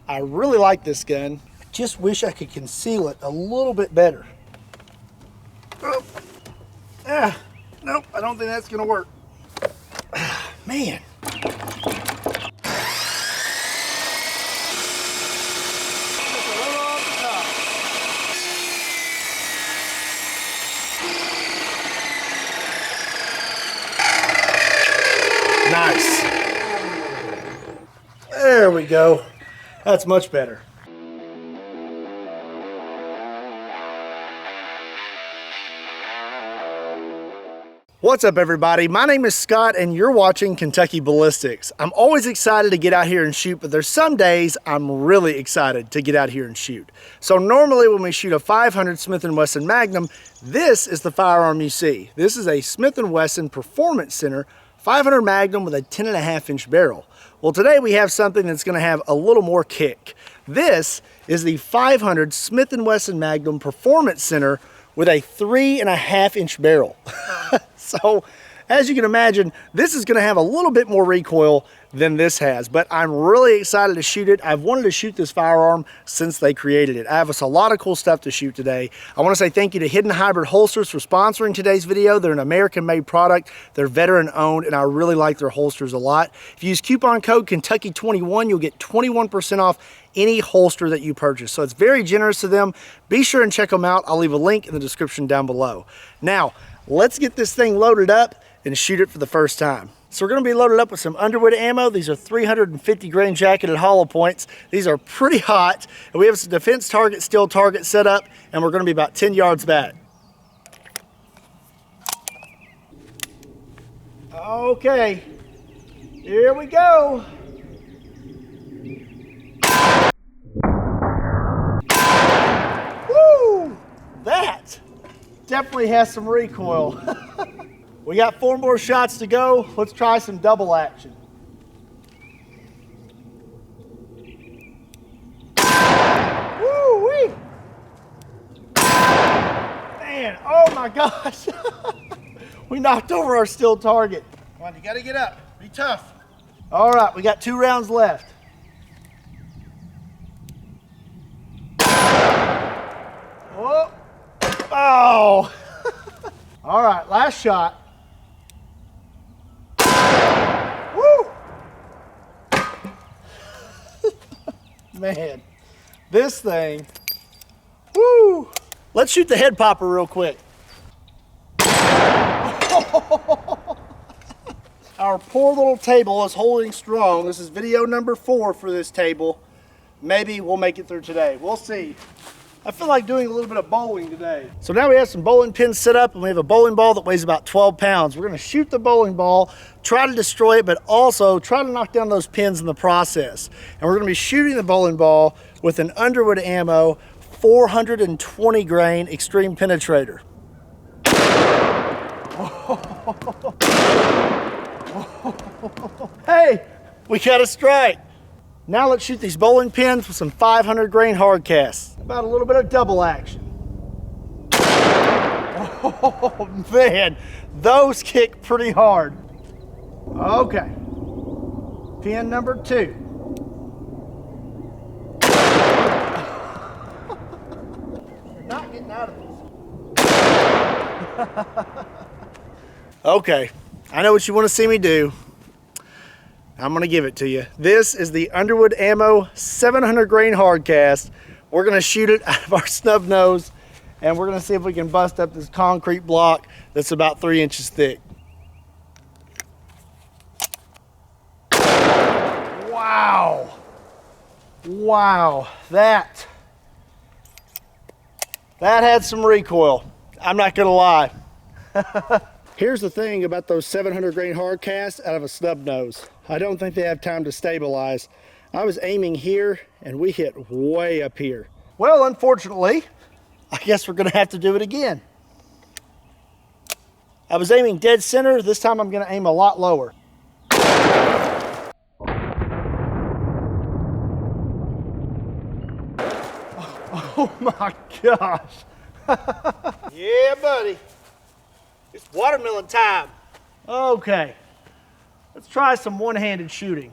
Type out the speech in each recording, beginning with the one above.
I really like this gun. I just wish I could conceal it a little bit better. Oh. Nope, I don't think that's gonna work. Man. Nice. There we go. That's much better. What's up, everybody? My name is Scott and you're watching Kentucky Ballistics. I'm always excited to get out here and shoot, but there's some days I'm really excited to get out here and shoot. So normally when we shoot a 500 Smith & Wesson Magnum, this is the firearm you see. This is a Smith & Wesson Performance Center 500 Magnum with a 10.5-inch barrel. Well, today we have something that's going to have a little more kick. This is the 500 Smith & Wesson Magnum Performance Center with a 3.5-inch barrel. So, as you can imagine, this is going to have a little bit more recoil than this has, but I'm really excited to shoot it. I've wanted to shoot this firearm since they created it. I have a lot of cool stuff to shoot today. I want to say thank you to Hidden Hybrid Holsters for sponsoring today's video. They're an American-made product. They're veteran-owned, and I really like their holsters a lot. If you use coupon code Kentucky21, you'll get 21% off any holster that you purchase. So it's very generous to them. Be sure and check them out. I'll leave a link in the description down below. Now, let's get this thing loaded up and shoot it for the first time. So we're going to be loaded up with some Underwood ammo. These are 350 grain jacketed hollow points. These are pretty hot. And we have some defense target, steel target set up, and we're going to be about 10 yards back. Okay, here we go. Woo! That definitely has some recoil. We got 4 more shots to go. Let's try some double action. Woo-wee! Man, oh my gosh. We knocked over our steel target. Come on, you gotta get up. Be tough. All right, we got 2 rounds left. Whoa. Oh! All right, last shot. Woo! Man, this thing. Woo! Let's shoot the head popper real quick. Our poor little table is holding strong. This is video number 4 for this table. Maybe we'll make it through today. We'll see. I feel like doing a little bit of bowling today. So now we have some bowling pins set up and we have a bowling ball that weighs about 12 pounds. We're gonna shoot the bowling ball, try to destroy it, but also try to knock down those pins in the process. And we're gonna be shooting the bowling ball with an Underwood ammo 420 grain extreme penetrator. Hey, we got a strike. Now let's shoot these bowling pins with some 500 grain hard casts. About a little bit of double action. Oh man, those kick pretty hard. Okay, pin number 2. You're not getting out of this. Okay, I know what you want to see me do. I'm gonna give it to you. This is the Underwood ammo 700 grain hard cast. We're gonna shoot it out of our snub nose and we're gonna see if we can bust up this concrete block that's about 3 inches thick. Wow. Wow, that had some recoil. I'm not gonna lie. Here's the thing about those 700 grain hard casts out of a snub nose. I don't think they have time to stabilize. I was aiming here and we hit way up here. Well, unfortunately, I guess we're gonna have to do it again. I was aiming dead center. This time I'm gonna aim a lot lower. Oh my gosh. Yeah, buddy. It's watermelon time. Okay, let's try some one-handed shooting.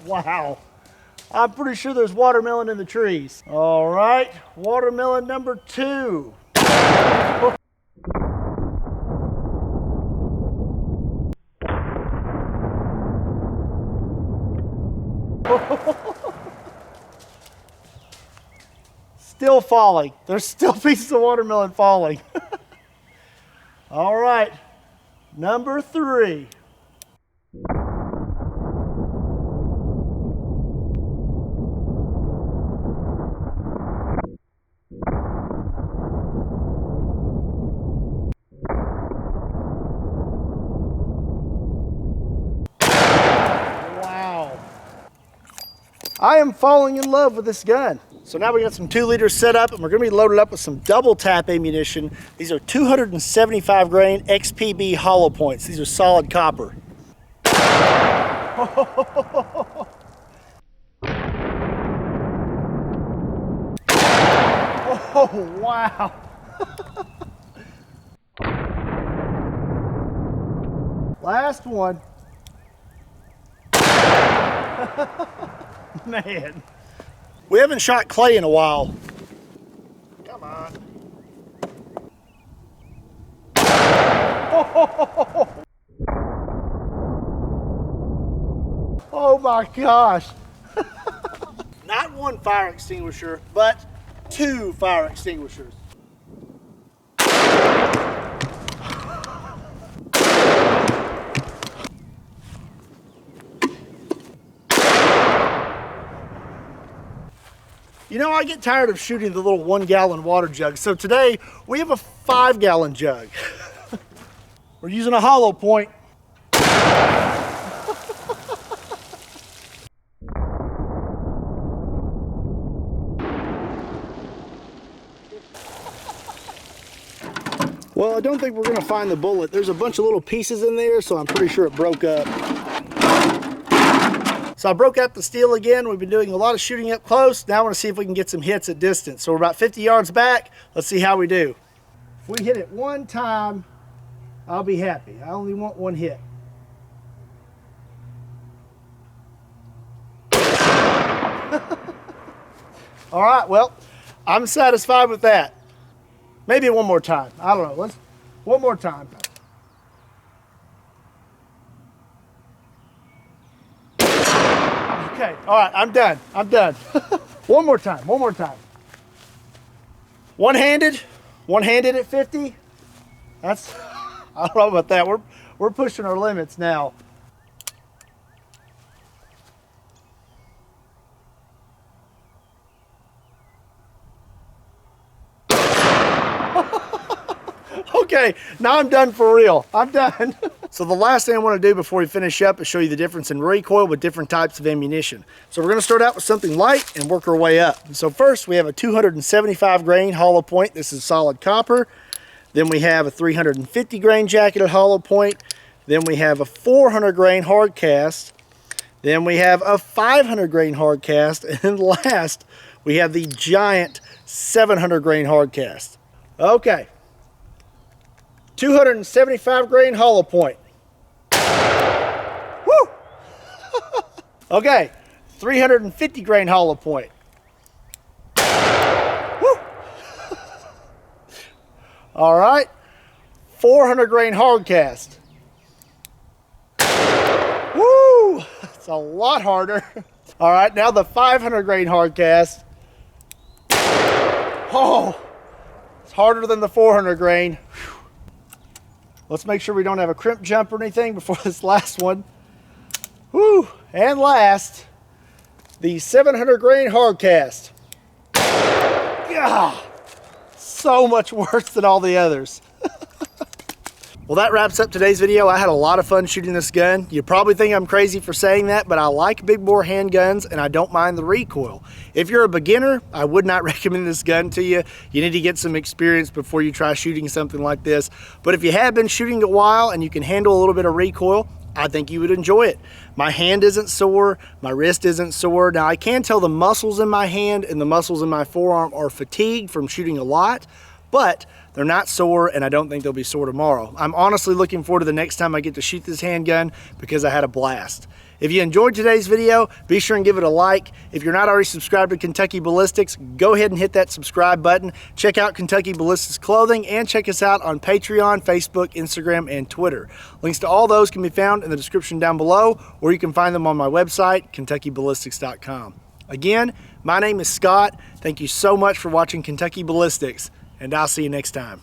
Wow. I'm pretty sure there's watermelon in the trees. All right, watermelon number 2. Still falling. There's still pieces of watermelon falling. All right, number 3. I am falling in love with this gun. So now we got some 2 liters set up and we're gonna be loaded up with some double tap ammunition. These are 275 grain XPB hollow points. These are solid copper. Oh, wow. Last one. Man, we haven't shot clay in a while. Come on. Oh my gosh. Not 1 fire extinguisher, but 2 fire extinguishers. You know, I get tired of shooting the little 1-gallon water jug. So today we have a 5-gallon jug. We're using a hollow point. Well, I don't think we're gonna find the bullet. There's a bunch of little pieces in there, so I'm pretty sure it broke up. So I broke out the steel again. We've been doing a lot of shooting up close. Now I want to see if we can get some hits at distance. So we're about 50 yards back. Let's see how we do. If we hit it 1 time, I'll be happy. I only want 1 hit. All right, well, I'm satisfied with that. Maybe 1 more time. I don't know. Let's 1 more time. Okay, all right, I'm done. I'm done. 1 more time, 1 more time. One-handed at 50. That's, I don't know about that. We're pushing our limits now. Okay, now I'm done for real. I'm done. So the last thing I want to do before we finish up is show you the difference in recoil with different types of ammunition. So we're going to start out with something light and work our way up. So first we have a 275 grain hollow point. This is solid copper. Then we have a 350 grain jacketed hollow point. Then we have a 400 grain hard cast. Then we have a 500 grain hard cast. And then last we have the giant 700 grain hard cast. Okay. 275 grain hollow point. Woo! Okay, 350 grain hollow point. Woo! All right, 400 grain hard cast. Woo! It's a lot harder. All right, now the 500 grain hard cast. Oh, it's harder than the 400 grain. Whew. Let's make sure we don't have a crimp jump or anything before this last one. Woo! And last, the 700 grain hard cast. God, so much worse than all the others. Well, that wraps up today's video. I had a lot of fun shooting this gun. You probably think I'm crazy for saying that, but I like big bore handguns and I don't mind the recoil. If you're a beginner, I would not recommend this gun to you. You need to get some experience before you try shooting something like this. But if you have been shooting a while and you can handle a little bit of recoil, I think you would enjoy it. My hand isn't sore, my wrist isn't sore. Now I can tell the muscles in my hand and the muscles in my forearm are fatigued from shooting a lot, but They're not sore, and I don't think they'll be sore tomorrow. I'm honestly looking forward to the next time I get to shoot this handgun because I had a blast. If you enjoyed today's video, be sure and give it a like. If you're not already subscribed to Kentucky Ballistics, go ahead and hit that subscribe button. Check out Kentucky Ballistics clothing and check us out on Patreon, Facebook, Instagram, and Twitter. Links to all those can be found in the description down below, or you can find them on my website, KentuckyBallistics.com. Again, my name is Scott. Thank you so much for watching Kentucky Ballistics, and I'll see you next time.